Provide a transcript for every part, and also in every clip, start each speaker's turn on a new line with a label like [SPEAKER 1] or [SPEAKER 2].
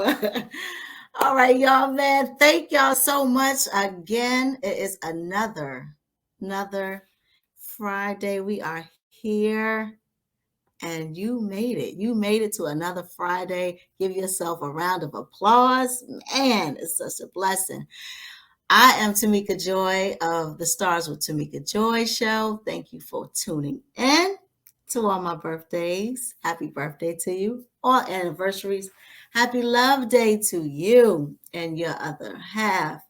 [SPEAKER 1] All right, y'all, man. Thank y'all so much again. It is another Friday. We are here, and you made it. You made it to another Friday. Give yourself a round of applause. Man, it's such a blessing. I am Tamika Joy of the Stars with Tamika Joy show. Thank you for tuning in to all my birthdays. Happy birthday to you. All anniversaries. Happy love day to you and your other half.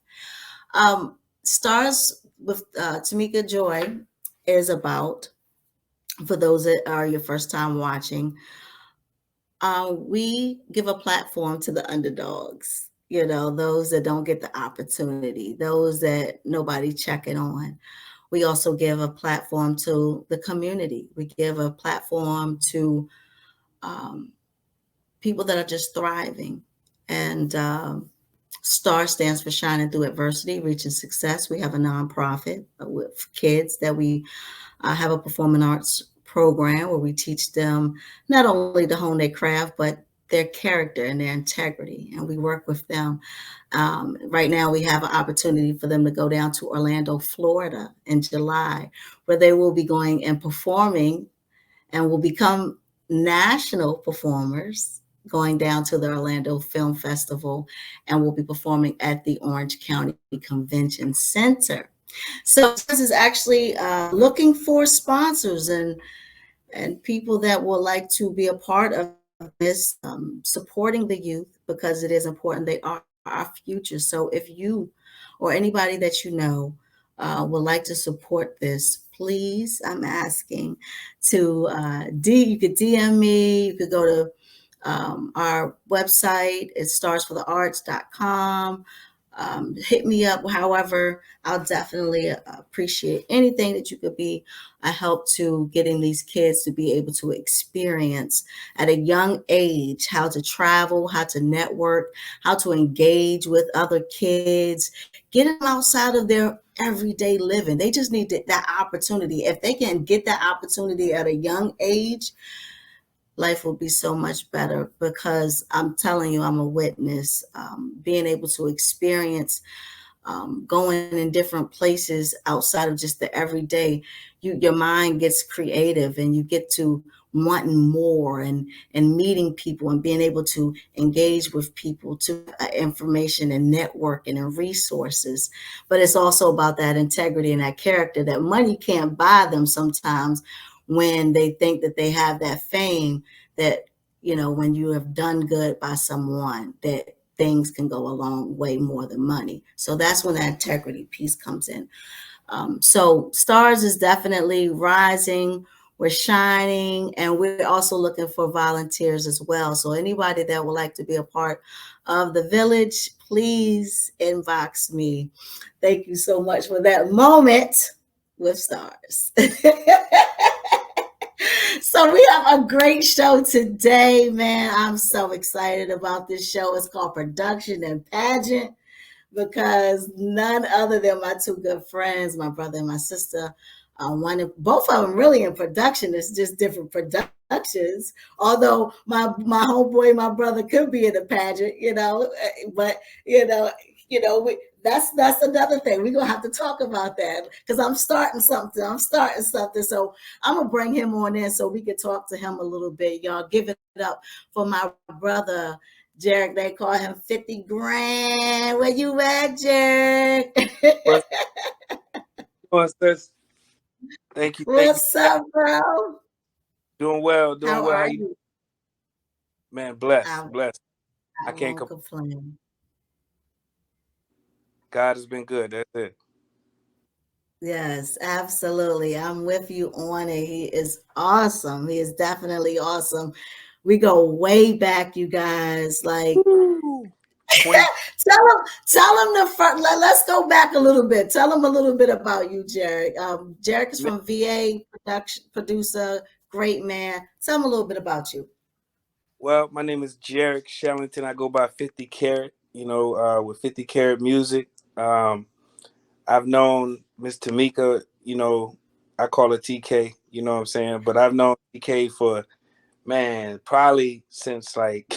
[SPEAKER 1] Stars with Tamika Joy is about, for those that are your first time watching, we give a platform to the underdogs, those that don't get the opportunity, those that nobody checking on. We also give a platform to the community. We give a platform to um, people that are just thriving. And STAR stands for Shining Through Adversity, Reaching Success. We have a nonprofit with kids that we have a performing arts program where we teach them not only to hone their craft, but their character and their integrity. And we work with them. Right now, we have an opportunity for them to go down to Orlando, Florida in July, where they will be going and performing and will become national performers going down to the Orlando Film Festival and will be performing at the Orange County Convention Center. So this is actually looking for sponsors and people that would like to be a part of this, supporting the youth because it is important. They are our future. So if you or anybody that you know would like to support this, please, I'm asking to you could DM me. You could go to our website. It's starsforthearts.com. Hit me up. However, I'll definitely appreciate anything that you could be a help to getting these kids to be able to experience at a young age how to travel, how to network, how to engage with other kids, get them outside of their everyday living. They just need that opportunity. If they can get that opportunity at a young age, life will be so much better because I'm telling you, I'm a witness. Being able to experience going in different places outside of just the everyday, your mind gets creative and you get to wanting more and meeting people and being able to engage with people to information and networking and resources. But it's also about that integrity and that character that money can't buy them sometimes when they think that they have that fame, that when you have done good by someone, that things can go a long way more than money. So that's when that integrity piece comes in. So Stars is definitely rising. We're shining, and we're also looking for volunteers as well. So anybody that would like to be a part of the village, please inbox me. Thank you so much for that moment with Stars. So we have a great show today, man. I'm so excited about this show. It's called Production and Pageant because none other than my two good friends, my brother and my sister, both of them really in production. It's just different productions. Although my homeboy, my brother, could be in a pageant, but you know, that's another thing. We're gonna have to talk about that because I'm starting something. So I'm gonna bring him on in so we can talk to him a little bit. Y'all give it up for my brother Jarek. They call him 50 grand. Where you at, Jarek?
[SPEAKER 2] What's going, sis? Thank you.
[SPEAKER 1] What's up, bro?
[SPEAKER 2] Doing well, doing
[SPEAKER 1] How
[SPEAKER 2] well. How
[SPEAKER 1] are
[SPEAKER 2] you,
[SPEAKER 1] you?
[SPEAKER 2] man?
[SPEAKER 1] I,
[SPEAKER 2] Blessed. I
[SPEAKER 1] I
[SPEAKER 2] can't
[SPEAKER 1] won't
[SPEAKER 2] complain.
[SPEAKER 1] complain.
[SPEAKER 2] God has been good. That's it.
[SPEAKER 1] Yes, absolutely. I'm with you on it. He is awesome. He is definitely awesome. We go way back, you guys. Like,
[SPEAKER 2] Woo. 20.
[SPEAKER 1] tell him the first. Let's go back a little bit. Tell him a little bit about you, Jarek. Jarek is
[SPEAKER 2] Man,
[SPEAKER 1] from VA production producer, great man. Tell him a little bit about you.
[SPEAKER 2] well, my name is Jarek Shellington. I go by 50 Karat. With 50 Karat Music. Um, I've known Miss Tamika. I call her TK. You know what I'm saying? But I've known TK for, man, probably since like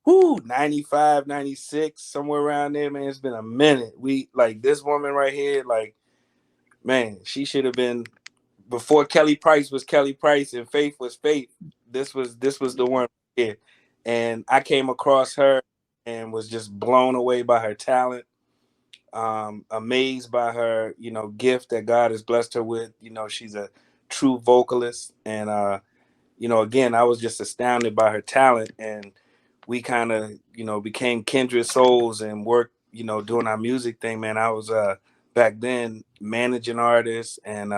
[SPEAKER 2] whoo, 95, 96, somewhere around there, man. It's been a minute. We like this woman right here, like, man, she should have been before Kelly Price was Kelly Price and Faith was Faith. This was the one here. And I came across her and was just blown away by her talent. Amazed by her, gift that God has blessed her with. She's a true vocalist. And again, I was just astounded by her talent. And we kind of, became kindred souls and worked, doing our music thing, man. I was back then managing artists and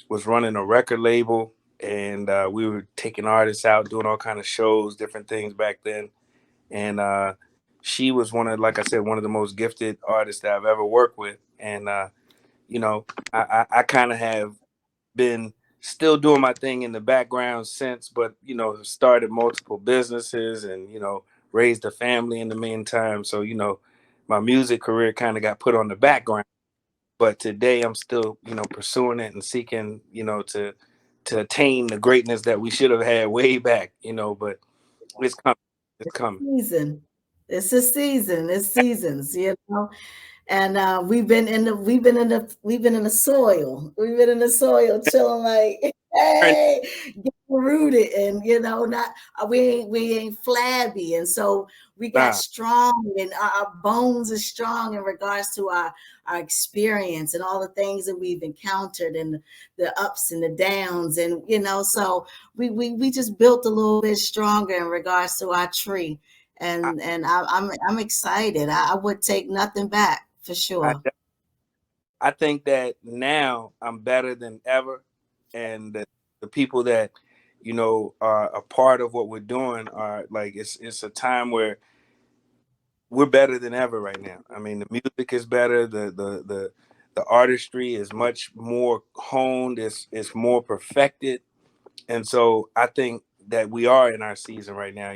[SPEAKER 2] was running a record label, and we were taking artists out, doing all kind of shows, different things back then. And she was like I said, one of the most gifted artists that I've ever worked with. And you know, I kind of have been still doing my thing in the background since, but started multiple businesses and raised a family in the meantime. So my music career kind of got put on the background. But today I'm still pursuing it and seeking to attain the greatness that we should have had way back. But it's coming. It's coming.
[SPEAKER 1] Season. It's a season. It's seasons, And we've been in the soil. We've been in the soil chilling like, hey, get rooted, and not we ain't flabby, and so we got
[SPEAKER 2] Nah,
[SPEAKER 1] strong, and our bones are strong in regards to our experience and all the things that we've encountered and the ups and the downs, and so we just built a little bit stronger in regards to our tree,
[SPEAKER 2] I,
[SPEAKER 1] and I'm excited. I would take nothing back for
[SPEAKER 2] I
[SPEAKER 1] sure.
[SPEAKER 2] I think that now I'm better than ever, and the people that are a part of what we're doing are like it's a time where we're better than ever right now. I mean, the music is better. The artistry is much more honed. It's more perfected, and so I think that we are in our season right now.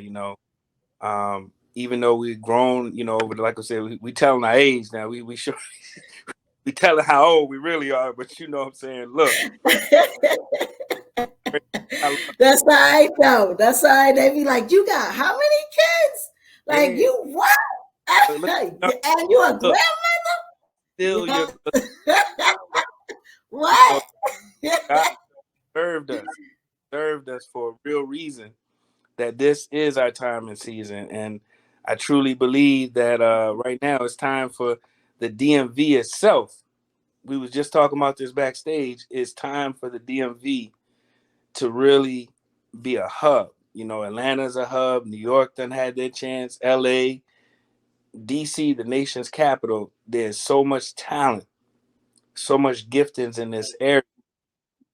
[SPEAKER 2] Even though we've grown, over like I said, we telling our age now. We sure we telling how old we really are, but you know what I'm saying. Look, I love
[SPEAKER 1] That's all right though. That's all right. They be like, you got how many kids? Like
[SPEAKER 2] it.
[SPEAKER 1] you what?
[SPEAKER 2] Look,
[SPEAKER 1] And you a
[SPEAKER 2] look,
[SPEAKER 1] grandmother?
[SPEAKER 2] still
[SPEAKER 1] Yeah.
[SPEAKER 2] you know,
[SPEAKER 1] What?
[SPEAKER 2] God served us for a real reason. That this is our time and season, and I truly believe that right now it's time for the DMV itself. We was just talking about this backstage. It's time for the DMV to really be a hub. Atlanta's a hub. New York done had their chance. LA, DC, the nation's capital. There's so much talent, so much giftings in this area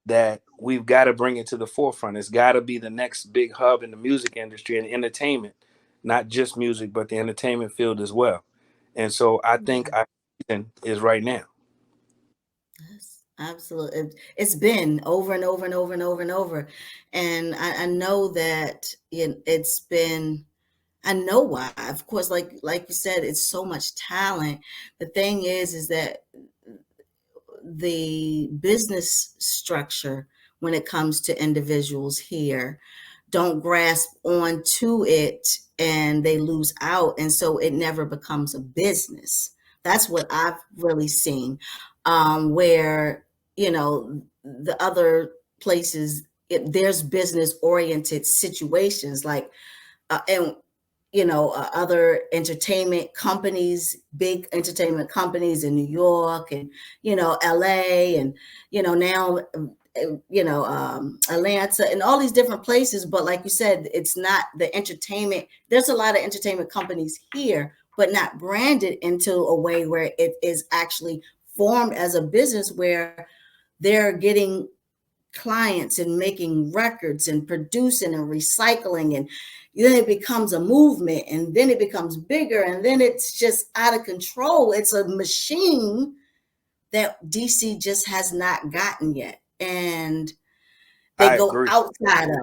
[SPEAKER 2] that we've got to bring it to the forefront. It's got to be the next big hub in the music industry and entertainment, not just music, but the entertainment field as well. And so I think
[SPEAKER 1] Yeah.
[SPEAKER 2] our season is right now.
[SPEAKER 1] Yes, absolutely. It's been over and over and over and over and over. And I know that it's been, I know why. Of course, like you said, it's so much talent. The thing is that the business structure when it comes to individuals here don't grasp onto it, and they lose out, and so it never becomes a business. That's what I've really seen, where the other places, there's business oriented situations, like and other entertainment companies, big entertainment companies in New York and LA, and now Atlanta and all these different places. But like you said, it's not the entertainment. There's a lot of entertainment companies here, but not branded into a way where it is actually formed as a business, where they're getting clients and making records and producing and recycling, and then it becomes a movement, and then it becomes bigger, and then it's just out of control. It's a machine that DC just has not gotten yet, and
[SPEAKER 2] I agree.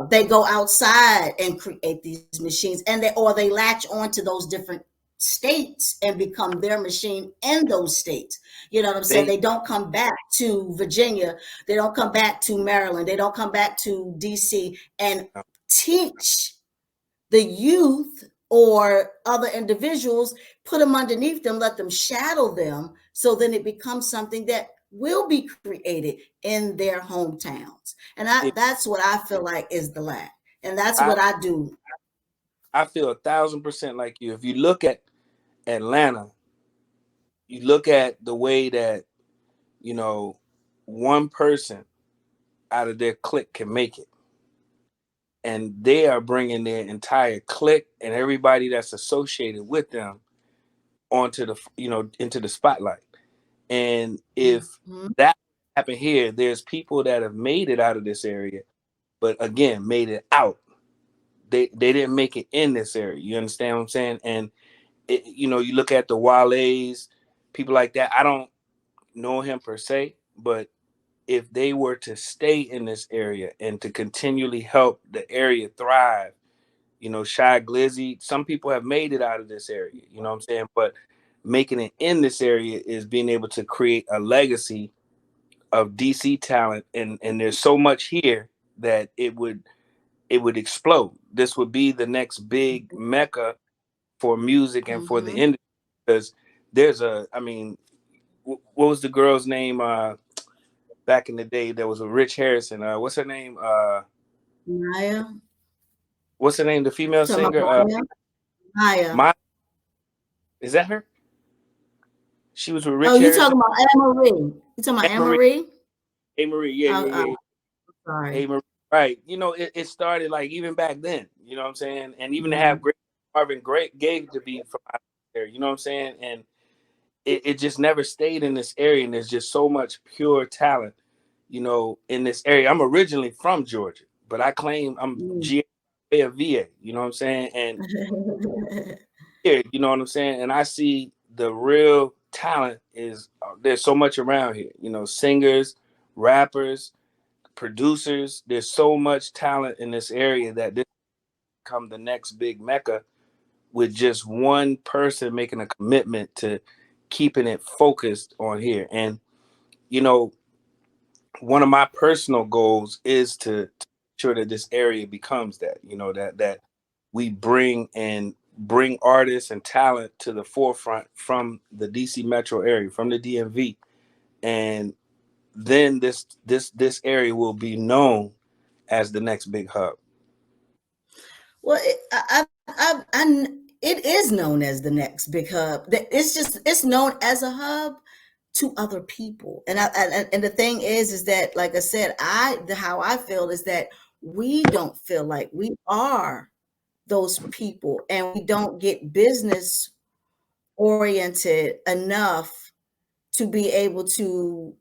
[SPEAKER 1] they go outside and create these machines, and they latch on to those different states and become their machine in those states. You know what I'm saying?
[SPEAKER 2] They
[SPEAKER 1] They don't come back to Virginia, they don't come back to Maryland, they don't come back to DC and teach the youth or other individuals, put them underneath them, let them shadow them, so then it becomes something that will be created in their hometowns. And
[SPEAKER 2] It,
[SPEAKER 1] that's what I feel like is the lack. And that's
[SPEAKER 2] I
[SPEAKER 1] what I do.
[SPEAKER 2] I feel 1,000% like you. If you look at Atlanta, you look at the way that, you know, one person out of their clique can make it, and they are bringing their entire clique and everybody that's associated with them onto the, into the spotlight. And if
[SPEAKER 1] Mhm.
[SPEAKER 2] that happened here, there's people that have made it out of this area, but again, made it out. They didn't make it in this area. You understand what I'm saying? And you look at the Wale's, people like that. I don't know him per se, but if they were to stay in this area and to continually help the area thrive, Shy Glizzy, some people have made it out of this area, you know what I'm saying? But making it in this area is being able to create a legacy of DC talent, and there's so much here that it would explode. This would be the next big mecca for music and for the
[SPEAKER 1] Mhm.
[SPEAKER 2] industry, because I mean, what was the girl's name back in the day? There was a Rich Harrison. What's her name?
[SPEAKER 1] Maya.
[SPEAKER 2] What's her name? The female
[SPEAKER 1] Talking
[SPEAKER 2] singer.
[SPEAKER 1] about Maya. Maya.
[SPEAKER 2] My is that her? She was with
[SPEAKER 1] Oh,
[SPEAKER 2] Rich
[SPEAKER 1] you
[SPEAKER 2] Harrison.
[SPEAKER 1] talking about Anne Marie? You talking about
[SPEAKER 2] Hey
[SPEAKER 1] Anne
[SPEAKER 2] Marie.
[SPEAKER 1] Marie?
[SPEAKER 2] Hey Marie. Yeah,
[SPEAKER 1] Oh,
[SPEAKER 2] yeah, yeah. Hey
[SPEAKER 1] sorry.
[SPEAKER 2] Marie. Right. It started like even back then. You know what I'm saying? And even to have
[SPEAKER 1] Mhm.
[SPEAKER 2] great Marvin Gaye to be from out there. You know what I'm saying? And it just never stayed in this area. And there's just so much pure talent, in this area. I'm originally from Georgia, but I claim I'm
[SPEAKER 1] Mm.
[SPEAKER 2] VA. You know what I'm saying? And here, you know what I'm saying? And I see the real talent is there's so much around here. Singers, rappers, producers. There's so much talent in this area that this become the next big mecca, with just one person making a commitment to keeping it focused on here. And you know, one of my personal goals is to ensure that this area becomes that. That we bring artists and talent to the forefront from the DC metro area, from the DMV, and then this area will be known as the next big hub.
[SPEAKER 1] Well, it is known as the next big hub. It's known as a hub to other people, and the thing is that, like I said, how I feel is that we don't feel like we are those people, and we don't get business oriented enough to be able to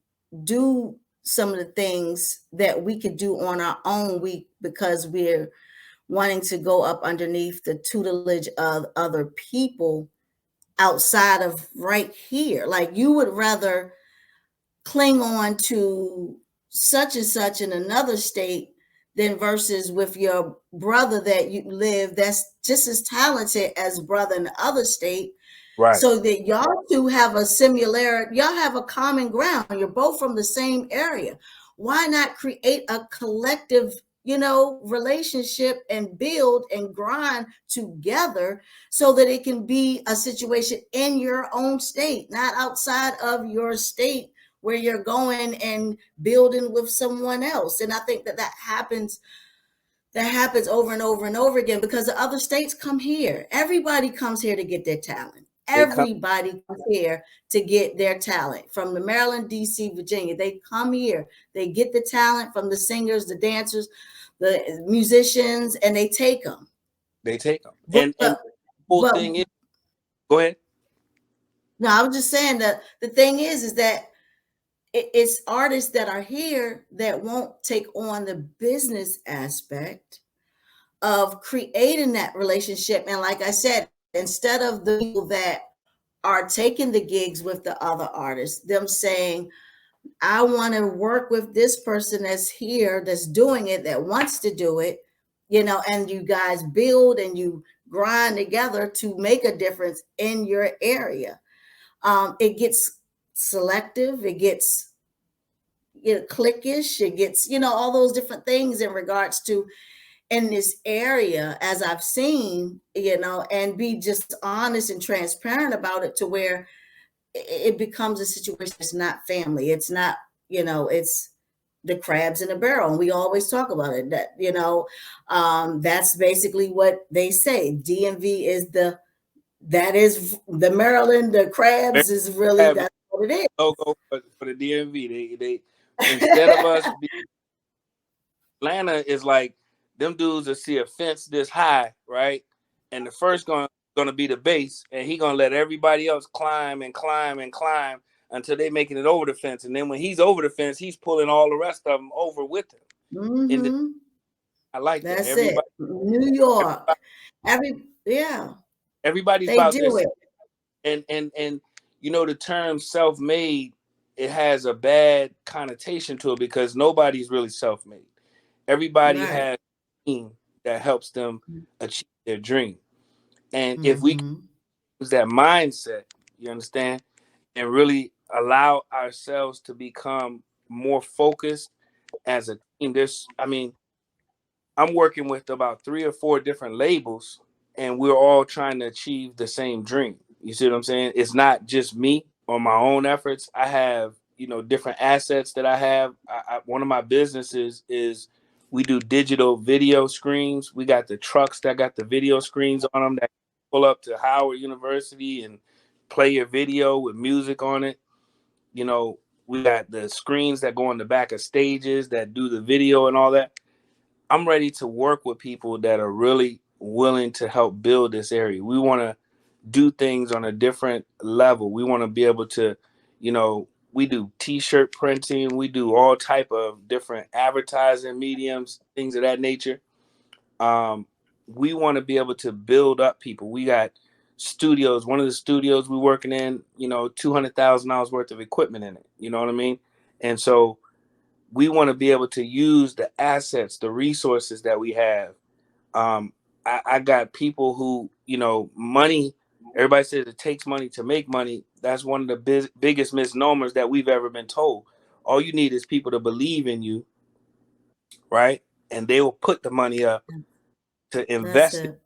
[SPEAKER 1] do some of the things that we could do on our own. Because we're wanting to go up underneath the tutelage of other people outside of right here. Like, you would rather cling on to such and such in another state than versus with your brother that you live that's just as talented as brother in the other state,
[SPEAKER 2] Right.
[SPEAKER 1] so that y'all two have a similarity, y'all have a common ground, you're both from the same area. Why not create a collective, relationship, and build and grind together, so that it can be a situation in your own state, not outside of your state, where you're going and building with someone else. And I think that happens over and over and over again, because the other states come here. Everybody comes here to get their talent.
[SPEAKER 2] They come.
[SPEAKER 1] Everybody comes here to get their talent. From the Maryland, DC, Virginia, they come here. They get the talent from the singers, the dancers, the musicians, and they take them.
[SPEAKER 2] They take them.
[SPEAKER 1] But
[SPEAKER 2] And
[SPEAKER 1] but,
[SPEAKER 2] whole
[SPEAKER 1] but
[SPEAKER 2] thing is, go ahead.
[SPEAKER 1] no, I was just saying that the thing is that it's artists that are here that won't take on the business aspect of creating that relationship. And like I said, instead of the people that are taking the gigs with the other artists, them saying, I want to work with this person that's here, that's doing it, that wants to do it, and you guys build and you grind together to make a difference in your area. It gets selective, it gets, cliquish, it gets, all those different things in regards to in this area, as I've seen, and be just honest and transparent about it, to where it becomes a situation. It's not family. It's not, it's the crabs in a barrel. And we always talk about it, that, that's basically what they say. DMV is that is the Maryland, the crabs is really,
[SPEAKER 2] Have
[SPEAKER 1] that's what it is.
[SPEAKER 2] logo for the DMV. They instead of us be Atlanta is like them dudes that see a fence this high, right? And the first gonna be the base, and he gonna let everybody else climb and climb and climb until they making it over the fence. And then when he's over the fence, he's pulling all the rest of them over with him. And
[SPEAKER 1] Mm-hmm.
[SPEAKER 2] I like that.
[SPEAKER 1] That's it. New York.
[SPEAKER 2] Everybody,
[SPEAKER 1] Yeah,
[SPEAKER 2] everybody's
[SPEAKER 1] they
[SPEAKER 2] about
[SPEAKER 1] do
[SPEAKER 2] this.
[SPEAKER 1] it.
[SPEAKER 2] And the term self-made, it has a bad connotation to it because nobody's really self-made. Everybody
[SPEAKER 1] Right.
[SPEAKER 2] has a team that helps them achieve their dream. And if we
[SPEAKER 1] Mm-hmm.
[SPEAKER 2] use that mindset, you understand, and really allow ourselves to become more focused as a team. I'm working with about 3 or 4 different labels, and we're all trying to achieve the same dream. You see what I'm saying? It's not just me on my own efforts. I have, different assets that I have. One of my businesses is we do digital video screens. We got the trucks that got the video screens on them that pull up to Howard University and play your video with music on it. We got the screens that go on the back of stages that do the video and all that. I'm ready to work with people that are really willing to help build this area. We want to do things on a different level. We want to be able to, we do t-shirt printing, we do all type of different advertising mediums, things of that nature. Um, we want to be able to build up people. We got studios. One of the studios we're working in, $200,000 worth of equipment in it. You know what I mean? And so we want to be able to use the assets, the resources that we have. Um, I got people who, money, everybody says it takes money to make money. That's one of the biggest misnomers that we've ever been told. All you need is people to believe in you, right? And they will put the money up to
[SPEAKER 1] That's
[SPEAKER 2] invest it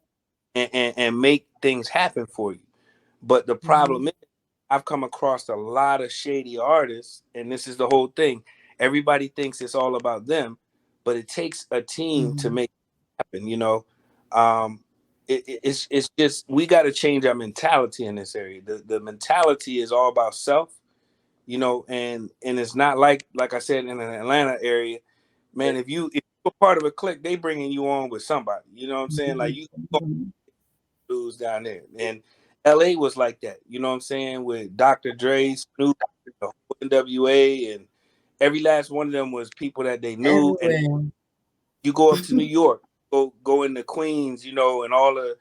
[SPEAKER 1] it.
[SPEAKER 2] and make things happen for you. But the
[SPEAKER 1] Mm-hmm.
[SPEAKER 2] problem is, I've come across a lot of shady artists, and this is the whole thing. Everybody thinks it's all about them, but it takes a team to
[SPEAKER 1] Mm-hmm.
[SPEAKER 2] make it happen. Um, it's just we got to change our mentality in this area. The mentality is all about self, and it's not like I said in the Atlanta area, man. If you're part of a clique, they bringing you on with somebody. You know what I'm saying? Like you
[SPEAKER 1] Mm-hmm.
[SPEAKER 2] dudes down there. And LA was like that, you know what I'm saying, with Dr. Dre, Snoop, the whole NWA, and every last one of them was people that they knew. And
[SPEAKER 1] Everywhere.
[SPEAKER 2] you go up to New York, go into Queens, and all the,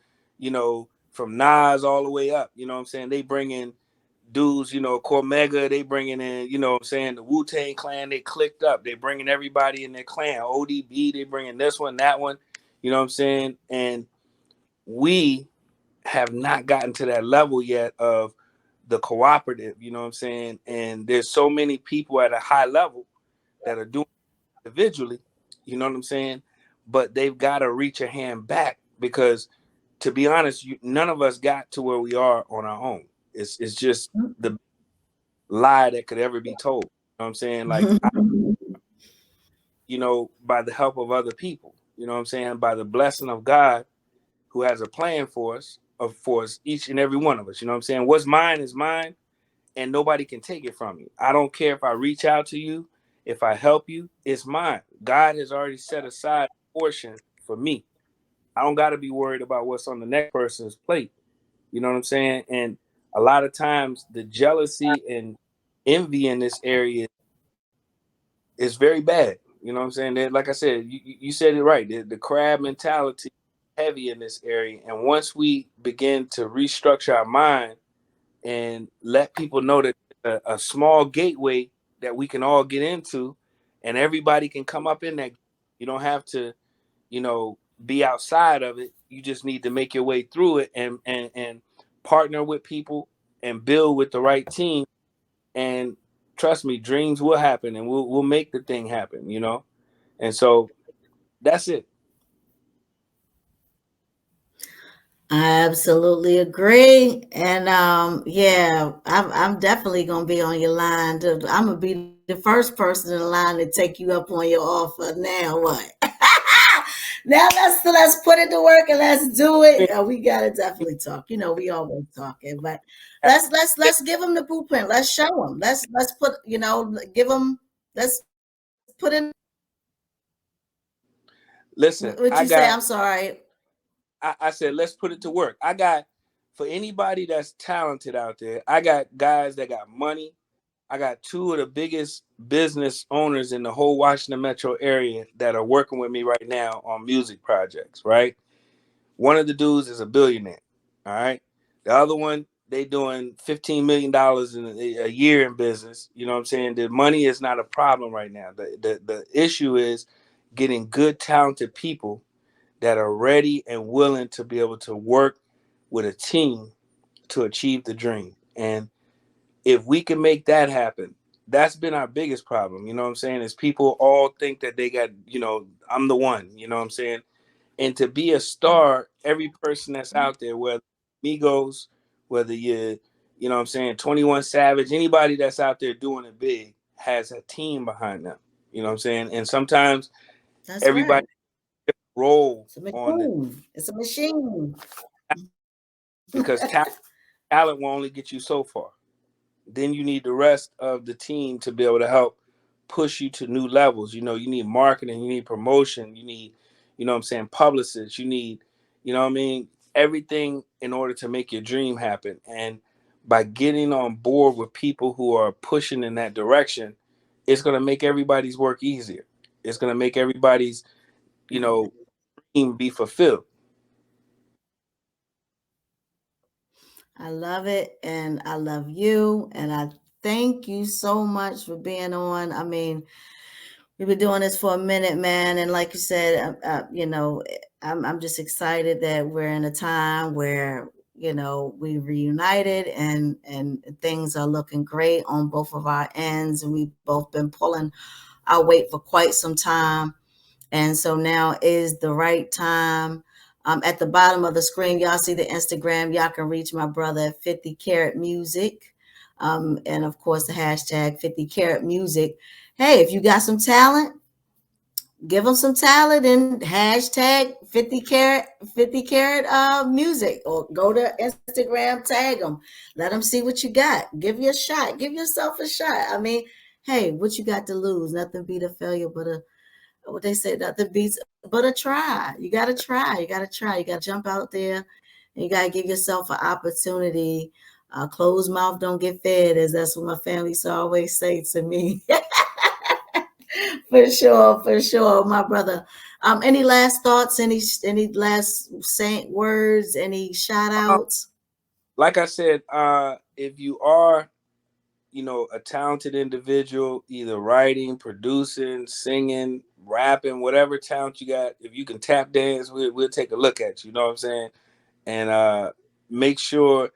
[SPEAKER 2] from Nas all the way up, you know what I'm saying? They bring in dudes, Cormega, they bringing in, what I'm saying, the Wu-Tang clan, they clicked up. They bringing everybody in their clan. ODB, they bringing this one, that one, you know what I'm saying? And we have not gotten to that level yet of the cooperative, you know what I'm saying? And there's so many people at a high level that are doing it individually, you know what I'm saying? But they've got to reach a hand back because, to be honest, none of us got to where we are on our own. It's just the lie that could ever be told. You know what I'm saying? Like, by the help of other people, you know what I'm saying? By the blessing of God, who has a plan for us, for us, each and every one of us. You know what I'm saying? What's mine is mine, and nobody can take it from you. I don't care if I reach out to you, if I help you, it's mine. God has already set aside a portion for me. I don't got to be worried about what's on the next person's plate. You know what I'm saying? And a lot of times, the jealousy and envy in this area is very bad. You know what I'm saying? Like I said, you said it right. The crab mentality is heavy in this area. And once we begin to restructure our mind and let people know that a small gateway that we can all get into and everybody can come up in that, you don't have to, be outside of it. You just need to make your way through it and partner with people and build with the right team. And trust me, dreams will happen and we'll make the thing happen, And so that's it.
[SPEAKER 1] I absolutely agree. And yeah, I'm definitely gonna be on your line. I'm gonna be the first person in line to take you up on your offer. Now what? Now let's put it to work and let's do it. We gotta definitely talk. You know, we always talking, but let's give them the blueprint. Let's show them. Let's put, give them. Let's put in.
[SPEAKER 2] Listen,
[SPEAKER 1] What you
[SPEAKER 2] I
[SPEAKER 1] say? I'm
[SPEAKER 2] got
[SPEAKER 1] sorry.
[SPEAKER 2] I said, let's put it to work. I got, for anybody that's talented out there, I got guys that got money. I got two of the biggest business owners in the whole Washington metro area that are working with me right now on music projects, right? One of the dudes is a billionaire, all right? The other one, they doing $15 million in a year in business. You know what I'm saying? The money is not a problem right now. The issue is getting good, talented people that are ready and willing to be able to work with a team to achieve the dream. And if we can make that happen, that's been our biggest problem. You know what I'm saying? Is people all think that they got, I'm the one, you know what I'm saying? And to be a star, every person that's out there, whether Migos, whether you know what I'm saying, 21 Savage, anybody that's out there doing it big has a team behind them. You know what I'm saying? And sometimes
[SPEAKER 1] That's
[SPEAKER 2] everybody
[SPEAKER 1] right.
[SPEAKER 2] roll
[SPEAKER 1] It's a
[SPEAKER 2] on the
[SPEAKER 1] machine. It's a machine.
[SPEAKER 2] because talent will only get you so far. Then you need the rest of the team to be able to help push you to new levels. You know, you need marketing, you need promotion, you need, what I'm saying, publicists, you need, what I mean, everything in order to make your dream happen. And by getting on board with people who are pushing in that direction, it's going to make everybody's work easier. It's going to make everybody's, you know, dream be fulfilled.
[SPEAKER 1] I love it and I love you and I thank you so much for being on. I mean, we've been doing this for a minute, man, and like you said, I'm just excited that we're in a time where we reunited and things are looking great on both of our ends, and we've both been pulling our weight for quite some time. And so now is the right time. At the bottom of the screen, y'all see the Instagram. Y'all can reach my brother at 50 Karat Music. And of course, the hashtag 50 Karat Music. Hey, if you got some talent, give them some talent and hashtag 50 Karat 50 Karat music, or go to Instagram, tag them, let them see what you got. Give you a shot, give yourself a shot. I mean, hey, what you got to lose? Nothing beat a failure but a, what they say, nothing beats but a try. You gotta try. You gotta try. You gotta jump out there, and you gotta give yourself an opportunity. Closed mouth don't get fed, as that's what my family used to always say to me. For sure, my brother. Any last thoughts? Any last saint words? Any shout outs?
[SPEAKER 2] Like I said, if you are a talented individual, either writing, producing, singing, rapping, whatever talent you got, if you can tap dance, we'll take a look at you. You know what I'm saying? And make sure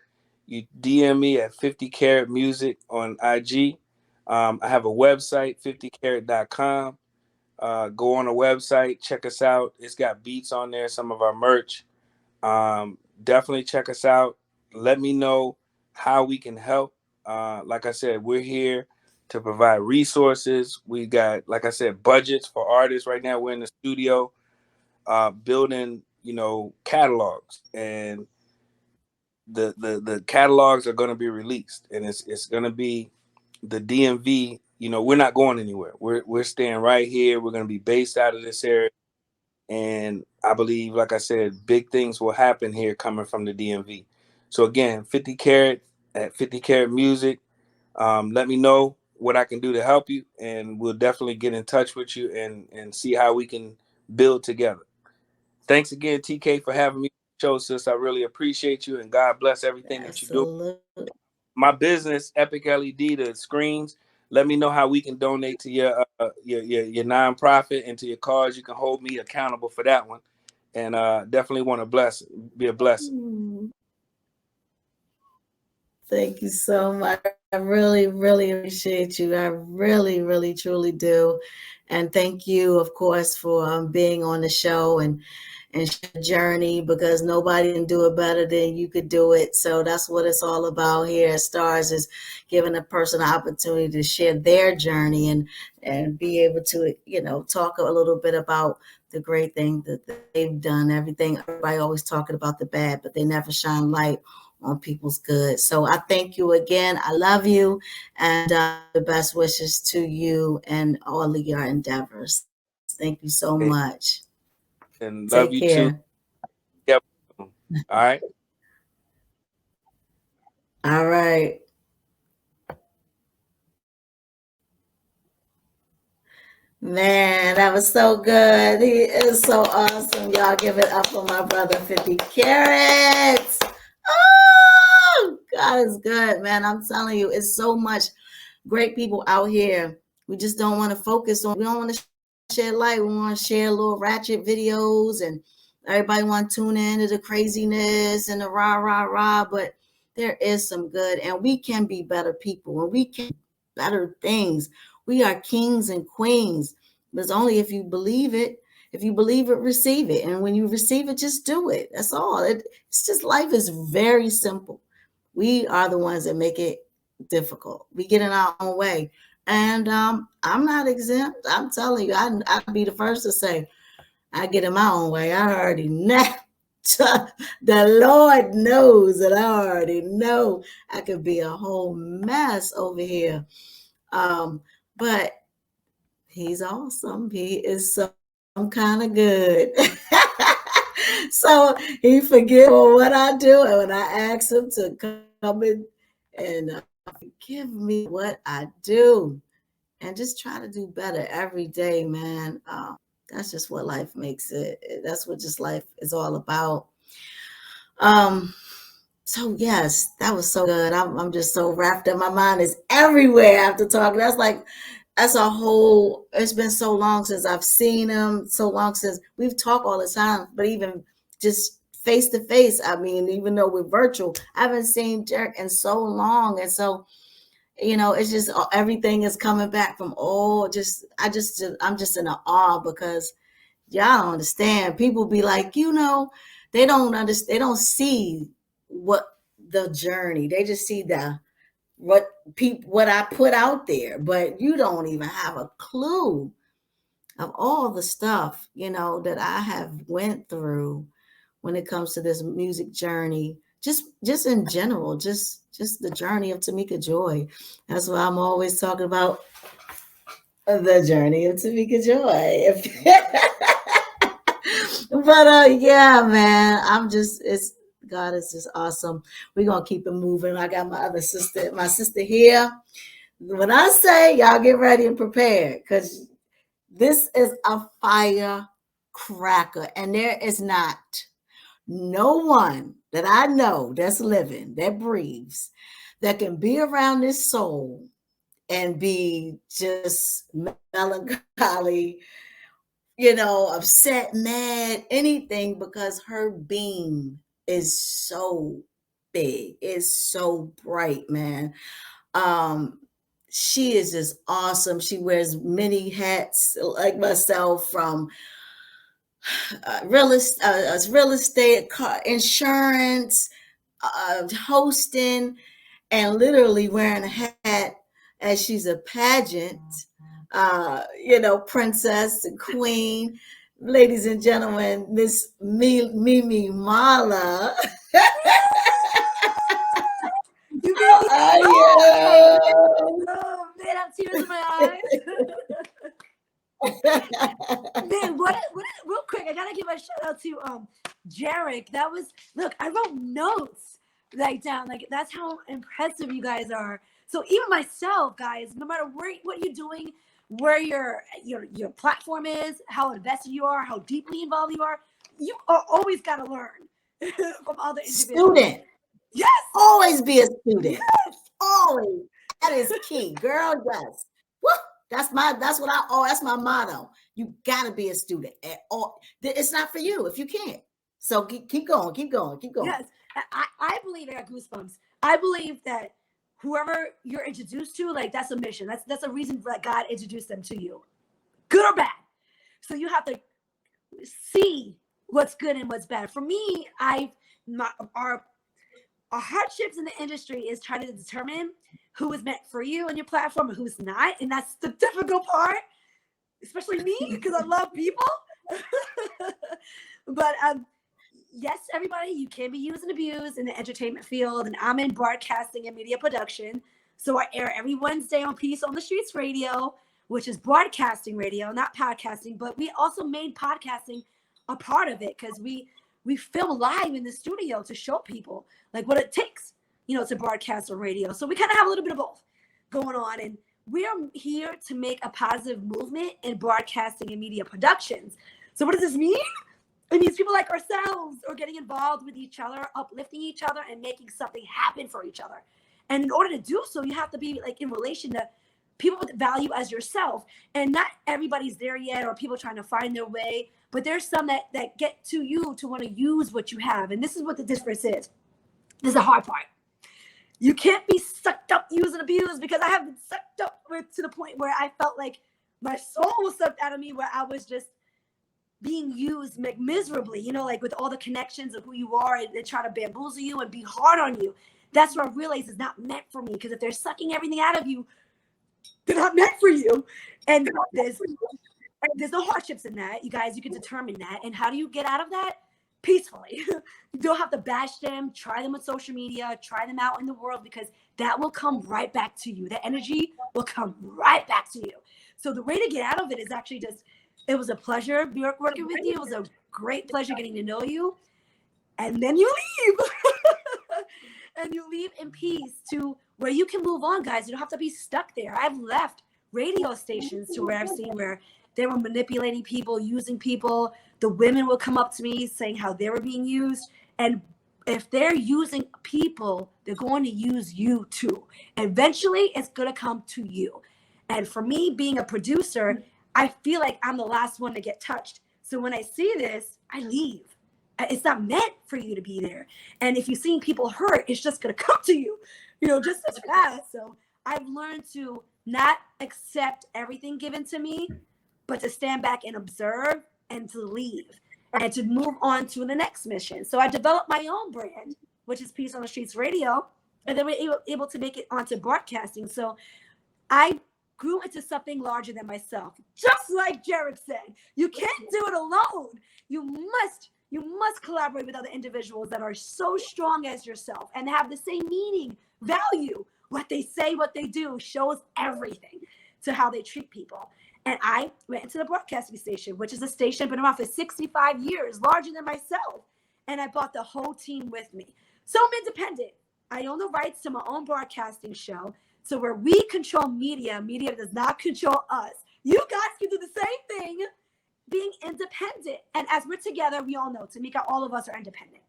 [SPEAKER 2] you DM me at 50 Carat Music on IG. I have a website, 50carat.com. Go on the website, check us out. It's got beats on there, some of our merch. Definitely check us out. Let me know how we can help. Like I said, we're here to provide resources. We got, like I said, budgets for artists. Right now, we're in the studio building, catalogs, and the catalogs are going to be released, and it's going to be the DMV. We're not going anywhere. We're staying right here. We're going to be based out of this area. And I believe, like I said, big things will happen here coming from the DMV. So again, 50 Carat at 50 Carat Music. Let me know what I can do to help you, and we'll definitely get in touch with you and see how we can build together. Thanks again, TK, for having me on the show, sis. I really appreciate you, and God bless everything that you do.
[SPEAKER 1] Absolutely.
[SPEAKER 2] My business, Epic LED, the screens. Let me know how we can donate to your nonprofit and to your cause. You can hold me accountable for that one, and definitely want to be a blessing.
[SPEAKER 1] Thank you so much. really, really appreciate you. I really, really, truly do. And thank you, of course, for being on the show and share the journey, because nobody can do it better than you could do it. So that's what it's all about here at Stars, is giving a person an opportunity to share their journey and be able to, talk a little bit about the great thing that they've done. Everybody always talking about the bad, but they never shine light on people's good. So I thank you again. I love you, and the best wishes to you and all of your endeavors. Thank you so much.
[SPEAKER 2] And
[SPEAKER 1] Take
[SPEAKER 2] love you too.
[SPEAKER 1] care.
[SPEAKER 2] Yep. All right.
[SPEAKER 1] All right. Man, that was so good. He is so awesome. Y'all give it up for my brother 50 Carats. Oh, God is good, man. I'm telling you, it's so much great people out here. We just don't want to focus on, we don't want to share light. We want to share little ratchet videos, and everybody want to tune in to the craziness and the rah, rah, rah. But there is some good, and we can be better people, and we can do better things. We are kings and queens. But it's only if you believe it. If you believe it, receive it. And when you receive it, just do it. That's all. It's just, life is very simple. We are the ones that make it difficult. We get in our own way. And I'm not exempt. I'm telling you, I'd be the first to say, I get in my own way. I already know. The Lord knows that I already know I could be a whole mess over here. But He's awesome. He is some kind of good. So he forgives for what I do. And when I ask him to come in and forgive me what I do, and just try to do better every day, man. That's just what life makes it. That's what just life is all about. Um, so yes, that was so good. I'm just so wrapped up. My mind is everywhere after talking. That's a whole. It's been so long since I've seen him. So long since we've talked all the time, but even just face to face. I mean, even though we're virtual, I haven't seen Jerk in so long, and so it's just everything is coming back from all. I'm just in awe, because y'all don't understand. People be like, they don't understand. They don't see what the journey. They just see what I put out there, but you don't even have a clue of all the stuff that I have went through when it comes to this music journey. Just in general, just the journey of Tamika Joy. That's why I'm always talking about the journey of Tamika Joy. But yeah, man, it's God is just awesome. We're gonna keep it moving. I got my sister here. When I say y'all get ready and prepare, because this is a firecracker, and there is not no one that I know that's living, that breathes, that can be around this soul and be just melancholy, upset, mad, anything, because her beam is so big, it's so bright, man. Um, she is just awesome. She wears many hats like myself, from real estate, car, insurance, hosting, and literally wearing a hat as she's a pageant, princess and queen. Ladies and gentlemen, Miss Mimi Mala.
[SPEAKER 3] You made me
[SPEAKER 1] Are
[SPEAKER 3] cry.
[SPEAKER 1] you?
[SPEAKER 3] Oh man, I have tears in my eyes. Man, real quick, I gotta give a shout out to Jarek. That was, look, I wrote notes like down, like that's how impressive you guys are. So even myself, guys, no matter what you're doing, where your platform is, how invested you are, how deeply involved you are always gotta learn from other individuals.
[SPEAKER 1] Student.
[SPEAKER 3] Yes.
[SPEAKER 1] Always be a student.
[SPEAKER 3] Yes.
[SPEAKER 1] Always. That is key, girl. Yes. Woo! That's my motto. You gotta be a student at all. It's not for you if you can't. So keep going, keep going, keep going.
[SPEAKER 3] Yes, I believe I got goosebumps. I believe that whoever you're introduced to, like that's a mission. That's a reason that God introduced them to you, good or bad. So you have to see what's good and what's bad. For me, our hardships in the industry is trying to determine who is meant for you and your platform and who's not, and that's the difficult part, especially me because I love people. But yes, everybody, you can be used and abused in the entertainment field, and I'm in broadcasting and media production. So I air every Wednesday on Peace on the Streets Radio, which is broadcasting radio, not podcasting, but we also made podcasting a part of it because we film live in the studio to show people like what it takes, to broadcast on radio. So we kind of have a little bit of both going on, and we're here to make a positive movement in broadcasting and media productions. So what does this mean? It means people like ourselves are getting involved with each other, uplifting each other, and making something happen for each other. And in order to do so, you have to be like in relation to people with value as yourself. And not everybody's there yet, or people trying to find their way. But there's some that get to you to want to use what you have. And this is what the difference is. This is the hard part. You can't be sucked up, used, and abused, because I have been sucked up to the point where I felt like my soul was sucked out of me, where I was just being used miserably, like with all the connections of who you are, and they try to bamboozle you and be hard on you. That's what I realized is not meant for me, because if they're sucking everything out of you, they're not meant for you. And there's no hardships in that. You guys, you can determine that. And how do you get out of that? Peacefully. You don't have to bash them. Try them on social media. Try them out in the world, because that will come right back to you. That energy will come right back to you. So the way to get out of it is actually just, it was a pleasure working with you. It was a great pleasure getting to know you. And then you leave. And you leave in peace to where you can move on, guys. You don't have to be stuck there. I've left radio stations to where I've seen where they were manipulating people, using people. The women will come up to me saying how they were being used. And if they're using people, they're going to use you too. Eventually, it's going to come to you. And for me, being a producer, I feel like I'm the last one to get touched. So when I see this, I leave. It's not meant for you to be there. And if you've seen people hurt, it's just going to come to you, just as fast. So I've learned to not accept everything given to me, but to stand back and observe and to leave and to move on to the next mission. So I developed my own brand, which is Peace on the Streets Radio. And then we're able to make it onto broadcasting. So I grew into something larger than myself. Just like Jared said, you can't do it alone. You must collaborate with other individuals that are so strong as yourself and have the same meaning, value. What they say, what they do shows everything to how they treat people. And I went into the broadcasting station, which is a station been around for 65 years, larger than myself. And I brought the whole team with me. So I'm independent. I own the rights to my own broadcasting show. So where we control media, media does not control us. You guys can do the same thing, being independent. And as we're together, we all know, Tamika, all of us are independent.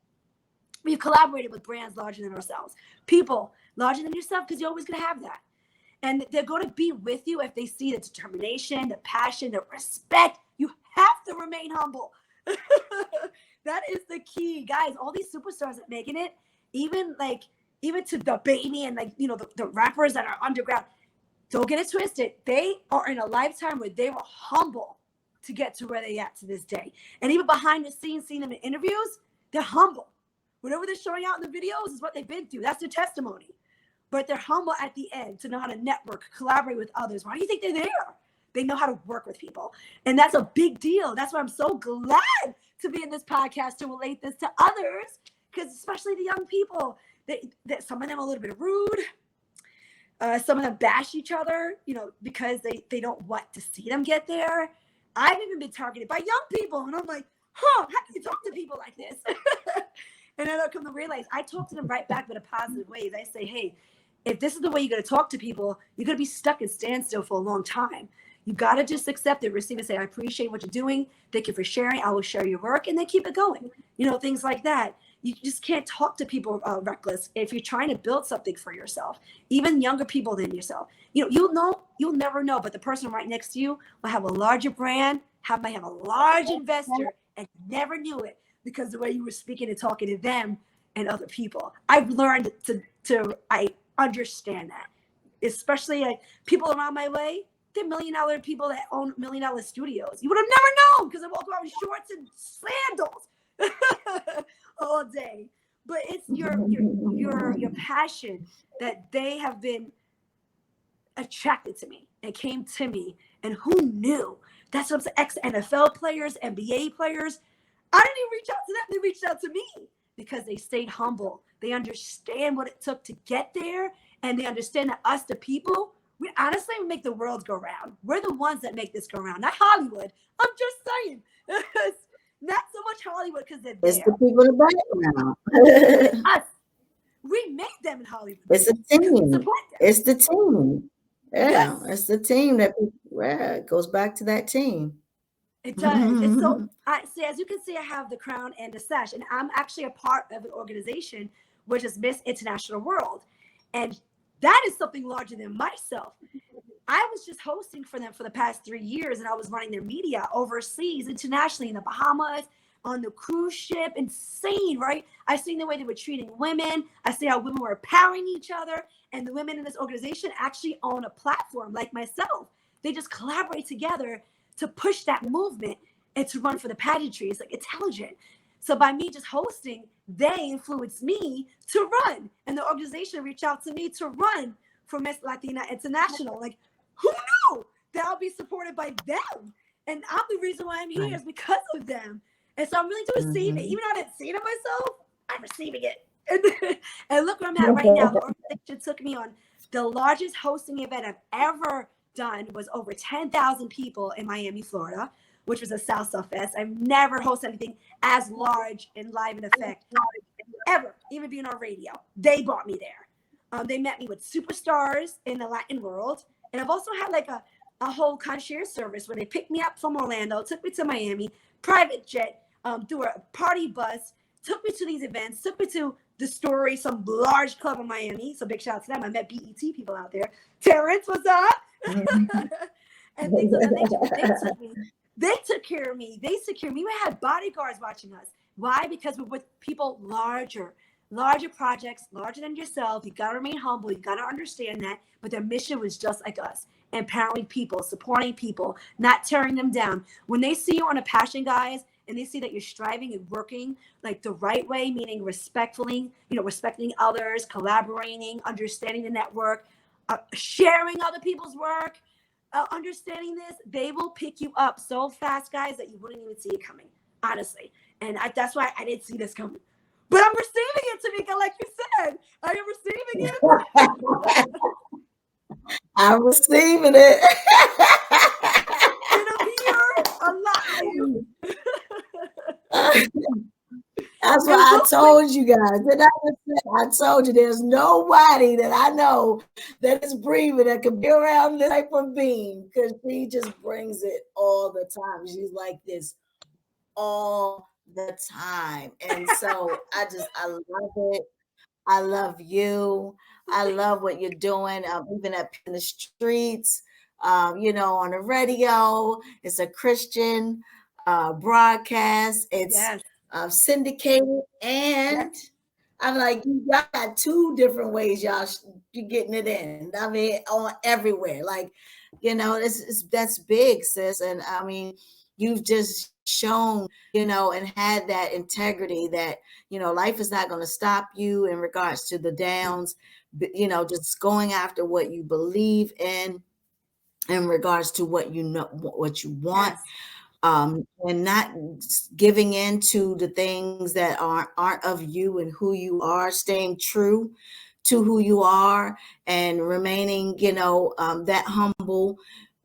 [SPEAKER 3] We've collaborated with brands larger than ourselves, people larger than yourself, because you're always going to have that. And they're going to be with you if they see the determination, the passion, the respect. You have to remain humble. That is the key. Guys, all these superstars that making it, even to the baby and the rappers that are underground, don't get it twisted. They are in a lifetime where they were humble to get to where they at to this day. And even behind the scenes, seeing them in interviews, they're humble. Whatever they're showing out in the videos is what they've been through. That's their testimony. But they're humble at the end to know how to network, collaborate with others. Why do you think they're there? They know how to work with people. And that's a big deal. That's why I'm so glad to be in this podcast to relate this to others, because especially the young people, some of them are a little bit rude. Some of them bash each other, because they don't want to see them get there. I've even been targeted by young people, and I'm like, how can you talk to people like this? And then I come to realize I talk to them right back with a positive ways. I say, hey, if this is the way you're going to talk to people, you're going to be stuck in standstill for a long time. You got to just accept it, receive it, say, I appreciate what you're doing. Thank you for sharing. I will share your work, and then keep it going. Things like that. You just can't talk to people reckless if you're trying to build something for yourself, even younger people than yourself. You'll never know, but the person right next to you will have a larger brand, might have a large investor, and never knew it because the way you were speaking and talking to them and other people. I've learned understand that, especially like people around my way. They're $1 million people that own $1 million studios. You would have never known because I walk around with shorts and sandals all day. But it's your passion that they have been attracted to me and came to me. And who knew? That's what I'm saying. Ex-NFL players, NBA players. I didn't even reach out to them. They reached out to me because they stayed humble. They understand what it took to get there. And they understand that us, the people, we honestly make the world go round. We're the ones that make this go round, not Hollywood. I'm just saying. Not so much Hollywood because they're there.
[SPEAKER 1] It's the people in the background.
[SPEAKER 3] Us. We make them in Hollywood.
[SPEAKER 1] It's a team.
[SPEAKER 3] Support them.
[SPEAKER 1] It's the team. Yeah,
[SPEAKER 3] Yes.
[SPEAKER 1] it's the team that it goes back to that team.
[SPEAKER 3] It does. It's so as you can see, I have the crown and the sash, and I'm actually a part of an organization which is Miss International World. And that is something larger than myself. I was just hosting for them for the past 3 years, and I was running their media overseas, internationally, in the Bahamas, on the cruise ship. Insane, right? I seen the way they were treating women. I see how women were empowering each other. And the women in this organization actually own a platform like myself. They just collaborate together to push that movement and to run for the pageantry. It's like intelligent. So by me just hosting, they influenced me to run. And the organization reached out to me to run for Miss Latina International. Like, who knew that I'll be supported by them? And I'm the reason why I'm here is because of them. And so I'm willing to receive it. Even though I didn't see it myself, I'm receiving it. And look where I'm at right now. The organization took me on the largest hosting event I've ever done. Was over 10,000 people in Miami, Florida, which was a Salsa Fest. I've never hosted anything as large and live in effect ever, even being on radio. They brought me there. They met me with superstars in the Latin world. And I've also had like a whole concierge service where they picked me up from Orlando, took me to Miami, private jet, through a party bus, took me to these events, took me to The Story, some large club in Miami. So big shout out to them. I met BET people out there. Terrence, what's up? And things of that nature. They took care of me. They secured me. We had bodyguards watching us. Why? Because we're with people larger projects, larger than yourself. You got to remain humble. You got to understand that. But their mission was just like us. Empowering people, supporting people, not tearing them down. When they see you on a passion, guys, and they see that you're striving and working like the right way, meaning respectfully, respecting others, collaborating, understanding the network, sharing other people's work, understanding this, they will pick you up so fast, guys, that you wouldn't even see it coming, honestly. And that's why I didn't see this coming. But I'm receiving it, Tamika, like you said. I am receiving it.
[SPEAKER 1] I'm receiving it.
[SPEAKER 3] It'll be here a lot for you.
[SPEAKER 1] That's why I told you guys. I told you there's nobody that I know that is breathing that can be around this type of being, because she just brings it all the time. She's like this all the time. And so I love it. I love you. I love what you're doing, even up in the streets, on the radio. It's a Christian broadcast. It's syndicated, and I'm like, y'all got 2 different ways you're getting it in. I mean, on everywhere. Like, that's big, sis. And I mean, you've just shown, and had that integrity that, life is not going to stop you in regards to the downs, just going after what you believe in regards to what what you want.
[SPEAKER 3] Yes.
[SPEAKER 1] And not giving in to the things that aren't of you and who you are, staying true to who you are and remaining, that humble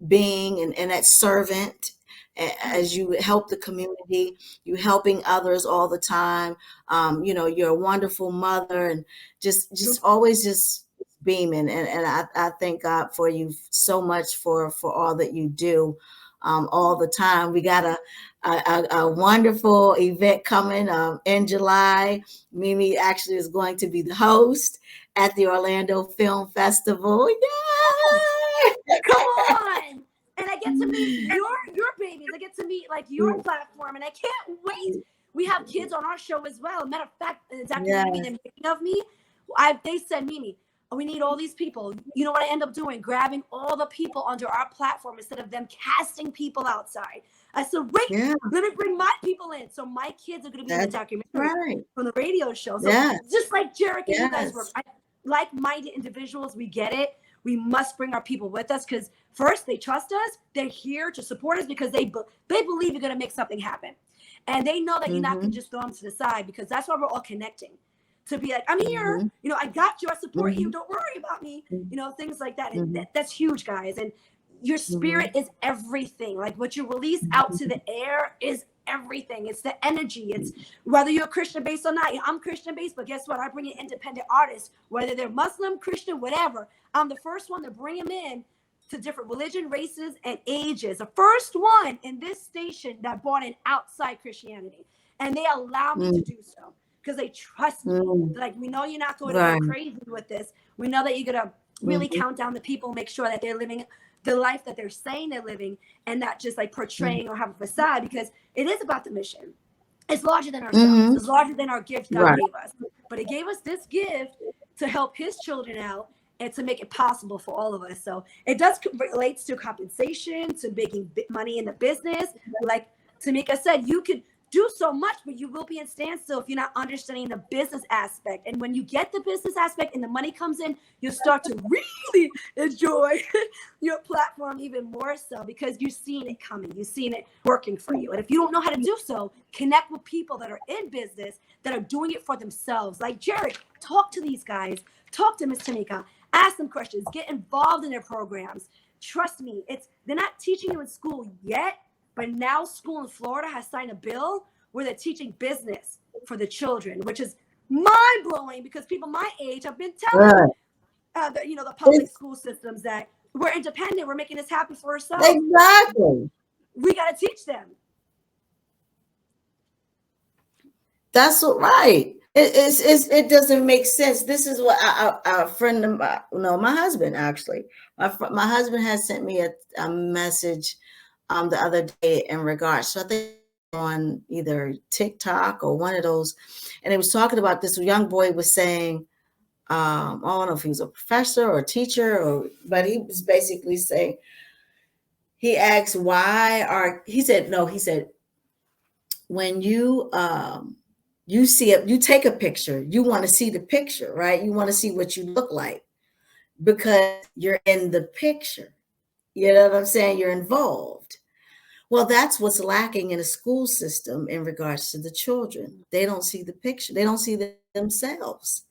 [SPEAKER 1] being and that servant as you help the community, you helping others all the time. You're a wonderful mother and just always just beaming. And I thank God for you so much for all that you do. All the time. We got a wonderful event coming in July. Mimi actually is going to be the host at the Orlando Film Festival. Yay!
[SPEAKER 3] Come on! And I get to meet your babies. I get to meet like your platform, and I can't wait. We have kids on our show as well. Matter of fact, Dr. Mimi, they're thinking of me. They said, Mimi, we need all these people. You know what I end up doing? Grabbing all the people under our platform instead of them casting people outside. I said, wait,
[SPEAKER 1] Yeah,
[SPEAKER 3] let me bring my people in. So my kids are going to be in the
[SPEAKER 1] that's
[SPEAKER 3] documentary
[SPEAKER 1] right.
[SPEAKER 3] from the radio show. So
[SPEAKER 1] Yes,
[SPEAKER 3] just like Jarek and you guys
[SPEAKER 1] yes.
[SPEAKER 3] work, like-minded individuals, we get it. We must bring our people with us because first, they trust us. They're here to support us because they believe you're going to make something happen. And they know that you're not going to
[SPEAKER 1] Mm-hmm.
[SPEAKER 3] just throw them to the side because that's why we're all connecting. To be like, I'm here,
[SPEAKER 1] Mm-hmm.
[SPEAKER 3] I got you, I support
[SPEAKER 1] Mm-hmm.
[SPEAKER 3] you, don't worry about me, things like that. And
[SPEAKER 1] Mm-hmm.
[SPEAKER 3] that's huge, guys. And your
[SPEAKER 1] Mm-hmm.
[SPEAKER 3] spirit is everything. Like what you release out to the air is everything. It's the energy. It's whether you're Christian based or not. I'm Christian based, but guess what? I bring in independent artists, whether they're Muslim, Christian, whatever. I'm the first one to bring them in to different religion, races, and ages. The first one in this station that brought in outside Christianity. And they allow me to do so because they trust me.
[SPEAKER 1] Mm-hmm.
[SPEAKER 3] Like, we know you're not going to go
[SPEAKER 1] Right.
[SPEAKER 3] crazy with this. We know that you're going to really
[SPEAKER 1] Mm-hmm.
[SPEAKER 3] count down the people, make sure that they're living the life that they're saying they're living and not just like portraying or have a facade, because it is about the mission. It's larger than ourselves.
[SPEAKER 1] Mm-hmm.
[SPEAKER 3] It's larger than our gift God
[SPEAKER 1] Right.
[SPEAKER 3] gave us. But he gave us this gift to help his children out and to make it possible for all of us. So it does relates to compensation, to making money in the business. Like Tamika said, you could do so much, but you will be in standstill if you're not understanding the business aspect. And when you get the business aspect and the money comes in, you'll start to really enjoy your platform even more so because you've seen it coming. You've seen it working for you. And if you don't know how to do so, connect with people that are in business that are doing it for themselves. Like Jarek, talk to these guys. Talk to Miss Tamika. Ask them questions. Get involved in their programs. Trust me, they're not teaching you in school yet, but now school in Florida has signed a bill where they're teaching business for the children, which is mind-blowing because people my age have been telling
[SPEAKER 1] Right.
[SPEAKER 3] the public school systems that we're independent, we're making this happen for ourselves.
[SPEAKER 1] Exactly.
[SPEAKER 3] We got to teach them.
[SPEAKER 1] That's what, right. It doesn't make sense. This is what a friend of my, no, my husband actually, my husband has sent me a message the other day in regards. So I think on either TikTok or one of those, and he was talking about this young boy was saying, I don't know if he was a professor or a teacher but he was basically saying, he asked he said, when you see it, you take a picture, you want to see the picture, right? You want to see what you look like because you're in the picture. You know what I'm saying? You're involved. Well, that's what's lacking in a school system in regards to the children. They don't see the picture. They don't see themselves.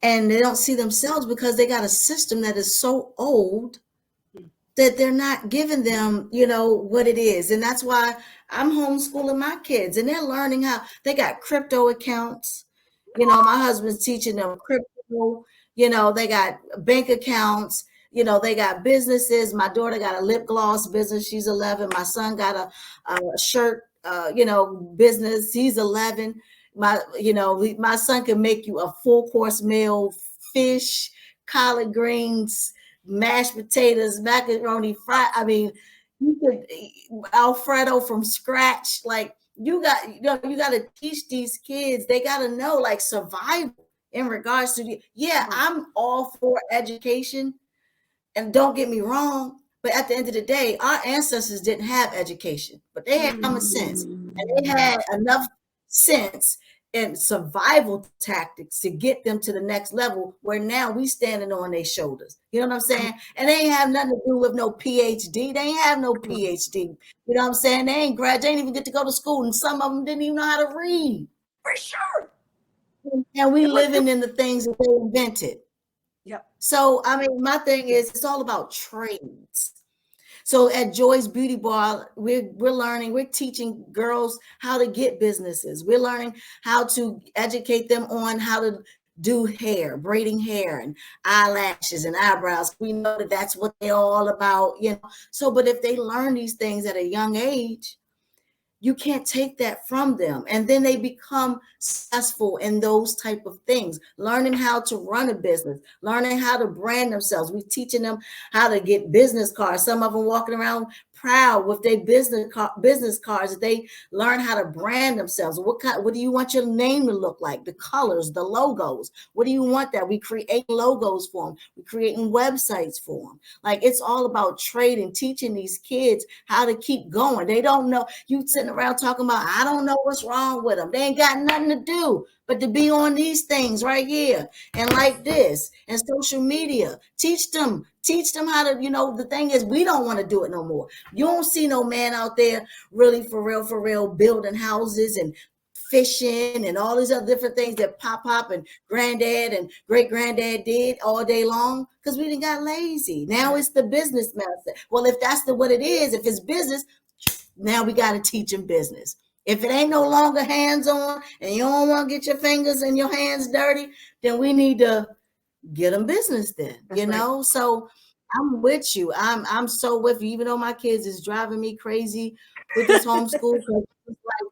[SPEAKER 1] And they don't see themselves because they got a system that is so old that they're not giving them, what it is. And that's why I'm homeschooling my kids and they're learning how they got crypto accounts. My husband's teaching them crypto, they got bank accounts, they got businesses. My daughter got a lip gloss business. She's 11. My son got a shirt, business. He's 11. My son can make you a full course meal, fish, collard greens, mashed potatoes, macaroni, fried. I mean, you could Alfredo from scratch. Like you got to teach these kids. They got to know like survival in regards to I'm all for education, and don't get me wrong. But at the end of the day, our ancestors didn't have education, but they had common sense, and they had enough sense and survival tactics to get them to the next level where now we standing on their shoulders. You know what I'm saying? And they ain't have nothing to do with no PhD. They ain't have no PhD. You know what I'm saying? They ain't even get to go to school. And some of them didn't even know how to read.
[SPEAKER 3] For sure.
[SPEAKER 1] And we living in the things that they invented.
[SPEAKER 3] Yep.
[SPEAKER 1] So, I mean, my thing is it's all about trades. So at Joy's Beauty Bar, we're learning, we're teaching girls how to get businesses. We're learning how to educate them on how to do hair, braiding hair and eyelashes and eyebrows. We know that that's what they're all about, So, but if they learn these things at a young age, you can't take that from them. And then they become successful in those type of things, learning how to run a business, learning how to brand themselves. We're teaching them how to get business cards. Some of them walking around proud with their business cards that they learn how to brand themselves. What do you want your name to look like? The colors, the logos. What do you want that? We create logos for them. We're creating websites for them. Like, it's all about trading, teaching these kids how to keep going. They don't know. You sitting around talking about, I don't know what's wrong with them. They ain't got nothing to do but to be on these things right here and like this and social media. Teach them how to, the thing is, we don't want to do it no more. You don't see no man out there really for real, building houses and fishing and all these other different things that Pop and granddad and great granddad did all day long, because we done got lazy. Now it's the business mindset. Well, if that's what it is, if it's business, now we got to teach them business. If it ain't no longer hands-on and you don't want to get your fingers and your hands dirty, then we need to get them business then, you know? Right. So I'm with you. I'm so with you, even though my kids is driving me crazy with this homeschool.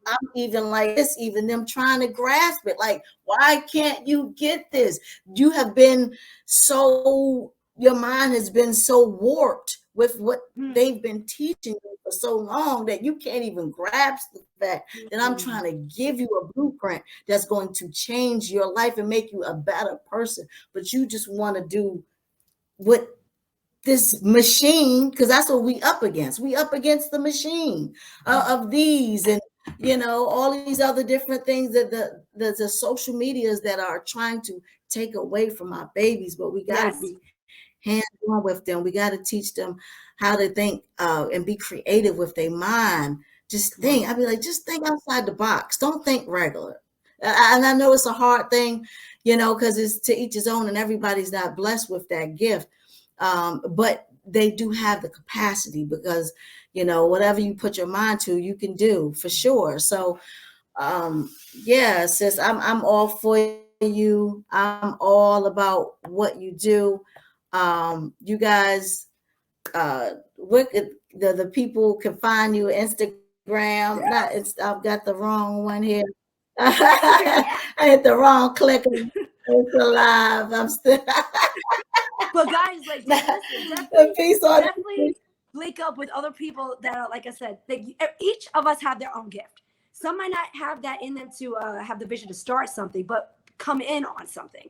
[SPEAKER 1] I'm even like this, even them trying to grasp it. Like, why can't you get this? You have been your mind has been so warped with what they've been teaching you for so long that you can't even grasp the fact that I'm trying to give you a blueprint that's going to change your life and make you a better person. But you just want to do what this machine, because that's what we up against. We up against the machine of these and, all these other different things that the social medias that are trying to take away from our babies. But we got to be hands-on with them. We got to teach them how to think and be creative with their mind. Just think. I'd be like, just think outside the box. Don't think regular. And I know it's a hard thing, because it's to each his own and everybody's not blessed with that gift. But they do have the capacity because, whatever you put your mind to, you can do for sure. So, sis, I'm all for you. I'm all about what you do. You guys, the people can find you Instagram. I've got the wrong one here. I hit the wrong click. It's alive. I'm still.
[SPEAKER 3] But guys, like, definitely link up with other people that are, like I said, each of us have their own gift. Some might not have that in them to have the vision to start something, but come in on something.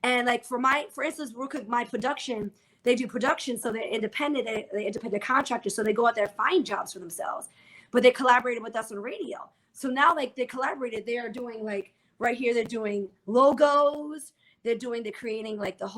[SPEAKER 3] And like for instance, real quick, my production, they do production, so they're independent, they're independent contractors, so they go out there and find jobs for themselves. But they collaborated with us on radio. So now, like, they collaborated, they are doing, like, right here, they're doing logos, they're creating like the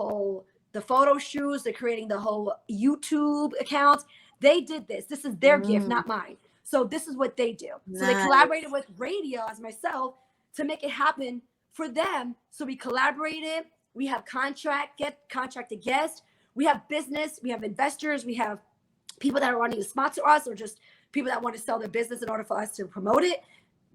[SPEAKER 3] photo shoots, they're creating the whole YouTube account. They did this. This is their gift, not mine. So this is what they do. So they collaborated with radio as myself to make it happen for them. So we collaborated. We have contracted guests. We have business. We have investors. We have people that are wanting to sponsor us, or just people that want to sell their business in order for us to promote it.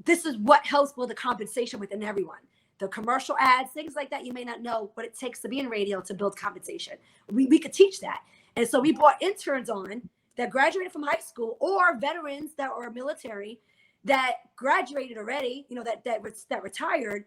[SPEAKER 3] This is what helps build the compensation within everyone. The commercial ads, things like that. You may not know what it takes to be in radio to build compensation. We could teach that. And so we brought interns on that graduated from high school, or veterans that are military that graduated already, that retired,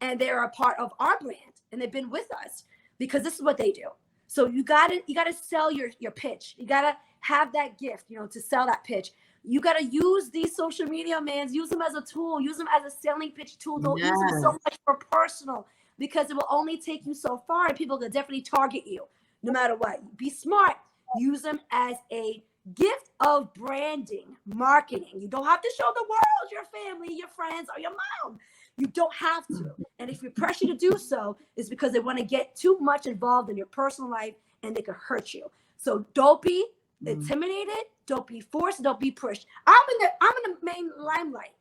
[SPEAKER 3] and they're a part of our brand and they've been with us because this is what they do. So you gotta sell your pitch. You gotta have that gift, to sell that pitch. You got to use these social media, man. Use them as a tool. Use them as a selling pitch tool. Don't use them so much for personal, because it will only take you so far, and people can definitely target you no matter what. Be smart. Use them as a gift of branding, marketing. You don't have to show the world, your family, your friends, or your mom. You don't have to. And if you're pressured to do so, it's because they want to get too much involved in your personal life and they could hurt you. So don't be intimidated. Don't be forced. Don't be pushed. I'm in the main limelight.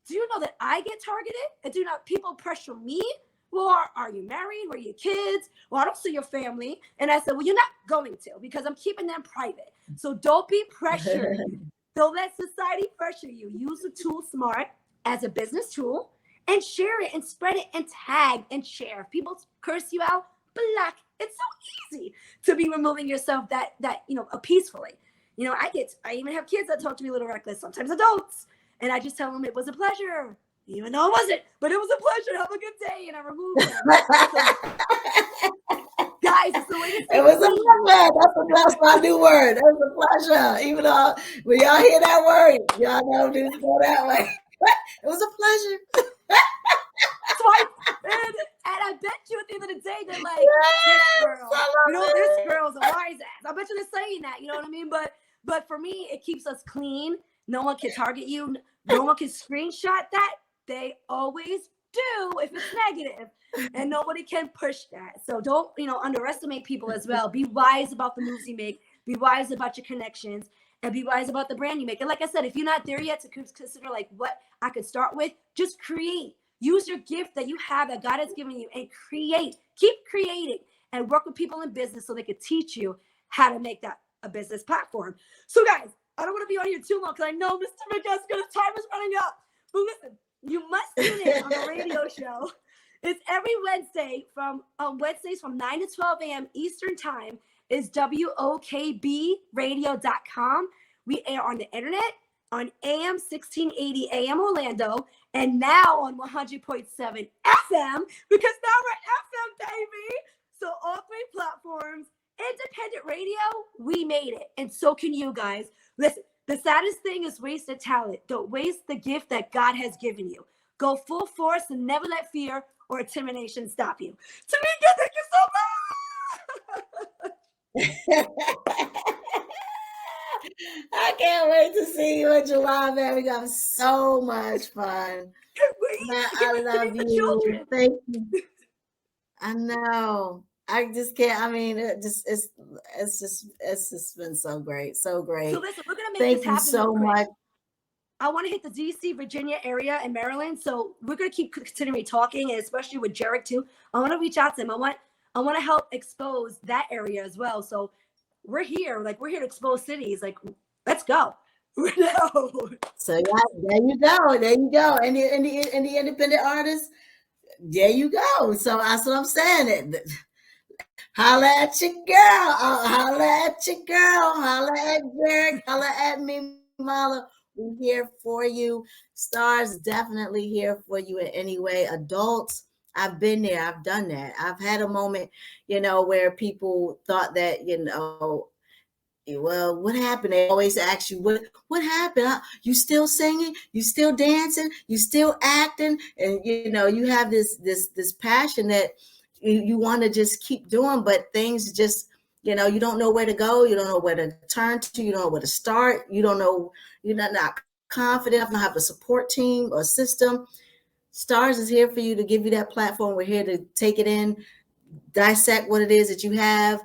[SPEAKER 3] Do you know that I get targeted? And do not people pressure me? Well, are you married? Were you kids? Well, I don't see your family. And I said, well, you're not going to, because I'm keeping them private. So don't be pressured. Don't let society pressure you. Use the tool smart as a business tool and share it and spread it and tag and share. If people curse you out, block. It's so easy to be removing yourself that peacefully. I even have kids that talk to me a little reckless, sometimes adults. And I just tell them it was a pleasure, even though it wasn't, but it was a pleasure. Have a good day. And I remove them. Guys, it's the way to say
[SPEAKER 1] It was a
[SPEAKER 3] clean.
[SPEAKER 1] pleasure. That's my new word. It was a pleasure. Even though when y'all hear that word, y'all know just go that way. It was a pleasure.
[SPEAKER 3] Swipe. And I bet you at the end of the day, they're like, this girl. This girl's a wise ass. I bet you they're saying that. You know what I mean? But for me, it keeps us clean. No one can target you. No one can screenshot that. They always do if it's negative, and nobody can push that. So don't, underestimate people as well. Be wise about the moves you make. Be wise about your connections, and be wise about the brand you make. And like I said, if you're not there yet to consider like what I could start with, just create. Use your gift that you have that God has given you and create. Keep creating and work with people in business so they can teach you how to make that a business platform. So guys, I don't want to be on here too long because I know Mr. McGuskilla's time is running out. But listen, you must tune in on the radio show. It's every Wednesday Wednesdays from 9 to 12 a.m. Eastern time is WOKBradio.com. We air on the internet on AM 1680 AM Orlando and now on 100.7 FM because now we're FM, baby. So all three platforms, independent radio, we made it. And so can you guys. Listen, the saddest thing is wasted talent. Don't waste the gift that God has given you. Go full force and never let fear or intimidation stop you. Tamika, thank you so much.
[SPEAKER 1] I can't wait to see you in July, man. We got so much fun. Man, I love you. Thank you. I know. I just can't. I mean, it's just been so great, so great.
[SPEAKER 3] So listen, we're gonna make this happen.
[SPEAKER 1] Thank you so much.
[SPEAKER 3] I want to hit the DC, Virginia area and Maryland. So we're gonna keep continuing talking, and especially with Jarek too. I want to reach out to him. I want to help expose that area as well. So we're here to expose cities. Like, let's go.
[SPEAKER 1] So yeah, there you go. And the independent artists, there you go. So that's what I'm saying. Holla at your girl. Holla at your girl. Holla at Derek. Holla at me, Mala. We're here for you. Stars definitely here for you in any way. Adults, I've been there. I've done that. I've had a moment, where people thought that, well, what happened? They always ask you, what happened? You still singing? You still dancing? You still acting? And, you have this passion that you want to just keep doing, but things just, you don't know where to go. You don't know where to turn to. You don't know where to start. You don't know, you're not confident. You don't have a support team or system. Stars is here for you to give you that platform. We're here to take it in, dissect what it is that you have,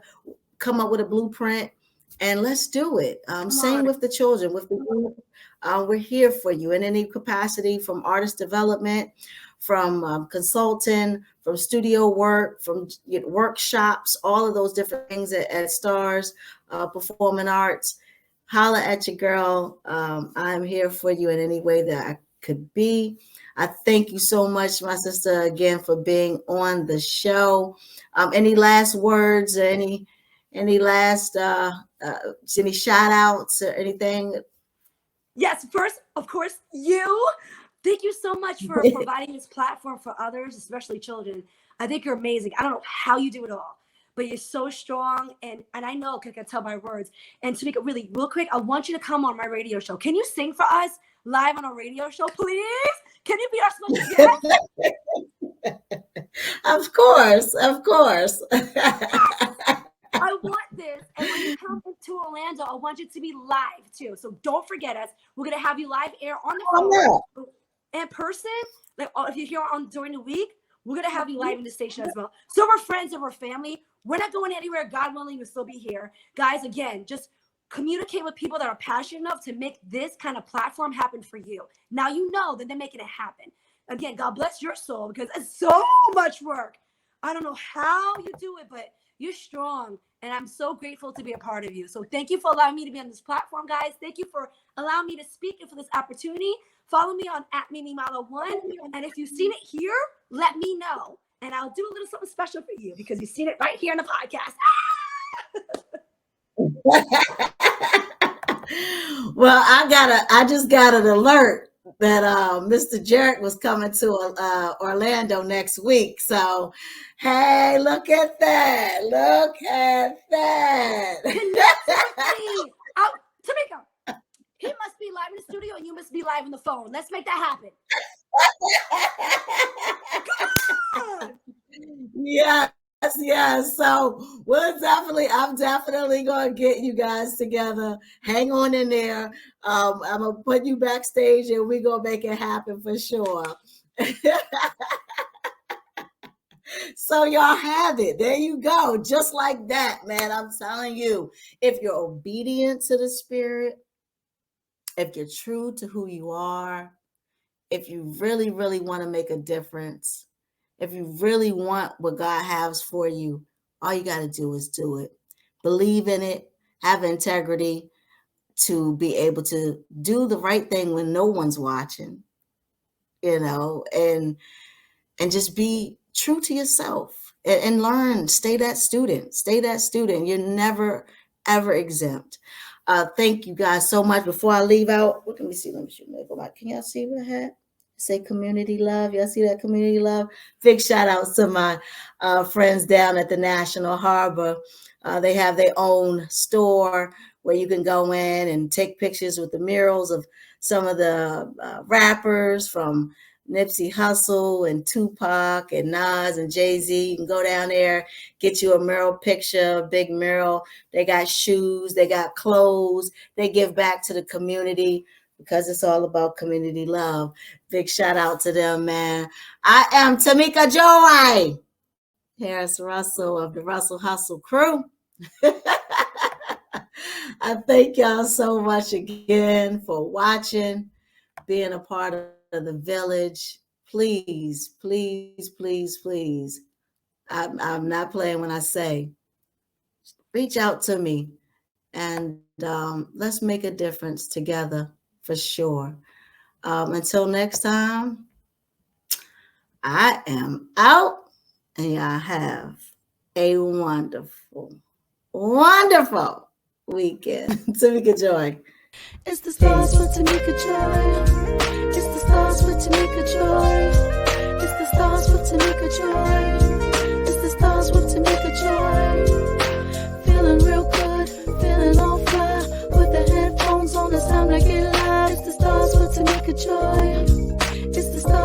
[SPEAKER 1] come up with a blueprint, and let's do it. Same with the children, with the youth. We're here for you in any capacity, from artist development, from consulting, from studio work, from workshops, all of those different things at Stars, Performing Arts. Holla at your girl. I'm here for you in any way that I could be. I thank you so much, my sister, again, for being on the show. Any last words or any last any shout outs or anything?
[SPEAKER 3] Yes, first, of course, you. Thank you so much for providing this platform for others, especially children. I think you're amazing. I don't know how you do it all, but you're so strong. And I know, I can tell by words. And to make it really real quick, I want you to come on my radio show. Can you sing for us live on a radio show, please? Can you be our special guest?
[SPEAKER 1] Of course.
[SPEAKER 3] I want this. And when you come to Orlando, I want you to be live too. So don't forget us. We're going to have you live air on the phone. In person, like if you're here during the week, we're going to have you live in the station as well. So we're friends and we're family. We're not going anywhere. God willing, we'll still be here. Guys, again, just communicate with people that are passionate enough to make this kind of platform happen for you. Now you know that they're making it happen. Again, God bless your soul because it's so much work. I don't know how you do it, but you're strong. And I'm so grateful to be a part of you. So thank you for allowing me to be on this platform, guys. Thank you for allowing me to speak and for this opportunity. Follow me on @MimiMala1. And if you've seen it here, let me know. And I'll do a little something special for you because you've seen it right here on the podcast.
[SPEAKER 1] Well, I just got an alert that Mr. Jarrett was coming to Orlando next week. So, hey, look at that. Look at that.
[SPEAKER 3] Tamika, he must be live in the studio and you must be live on the phone. Let's make that happen. Come on.
[SPEAKER 1] Yes, yes. So I'm definitely gonna get you guys together. Hang on in there. I'm gonna put you backstage and we're gonna make it happen for sure. So y'all have it. There you go. Just like that, man. I'm telling you, if you're obedient to the Spirit, if you're true to who you are, if you really, really want to make a difference, if you really want what God has for you, all you got to do is do it. Believe in it, have integrity to be able to do the right thing when no one's watching, and just be true to yourself and learn. Stay that student. You're never, ever exempt. Thank you guys so much. Before I leave out, let me see. Go back. Can y'all see what I had? Say community love. Y'all see that community love? Big shout outs to my friends down at the National Harbor. They have their own store where you can go in and take pictures with the murals of some of the rappers from Nipsey Hussle and Tupac and Nas and Jay-Z. You can go down there, get you a mural picture, a big mural. They got shoes, they got clothes. They give back to the community because it's all about community love. Big shout out to them, man. I am Tamika Joy Harris Russell of the Russell Hustle crew. I thank y'all so much again for watching, being a part of the village. Please, please, please, please. I'm not playing when I say, reach out to me and let's make a difference together for sure. Until next time, I am out and y'all have a wonderful, wonderful weekend. Tamika Joy.
[SPEAKER 4] It's the stars with Tamika Joy. It's the stars with Tamika Joy. It's the stars with Tamika Joy. It's the stars with Tamika Joy.